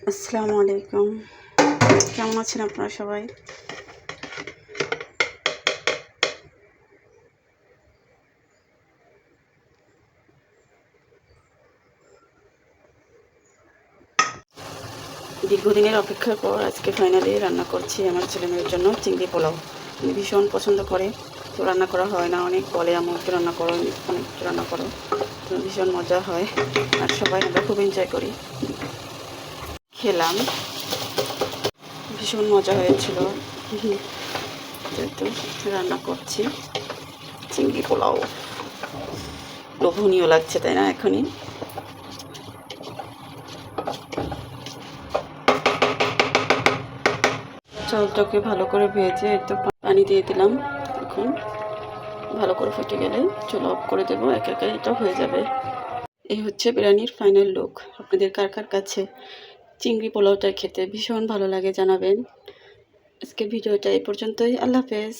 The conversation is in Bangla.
আসসালামু আলাইকুম। কেমন আছেন আপনারা সবাই? দীর্ঘদিনের অপেক্ষার পর আজকে ফাইনালি রান্না করছি আমার ছেলেমেয়ের জন্য চিংড়ি পোলাও। ভীষণ পছন্দ করে, তো রান্না করা হয় না, অনেক বলে আম্মু একটু রান্না করো, অনেক একটু রান্না করো, তো ভীষণ মজা হয় আর সবাই আমরা খুব এনজয় করি। খেলাম, ভীষণ মজা হয়েছিল। যেহেতু রান্না করছি চিংড়ি পোলাও, লোভনীয় লাগছে তাই না? এখনই চালটাকে ভালো করে ভেজে একটু পানি দিয়ে দিলাম। এখন ভালো করে ফুটে গেলে চুলা অফ করে দেবো, একে একে এটা হয়ে যাবে। এই হচ্ছে বিরিয়ানির ফাইনাল লুক। আপনাদের কার কার কাছে চিংড়ি পোলাওটা খেতে ভীষণ ভালো লাগে জানাবেন। আজকের ভিডিওটা এই পর্যন্তই। আল্লাহ হাফেজ।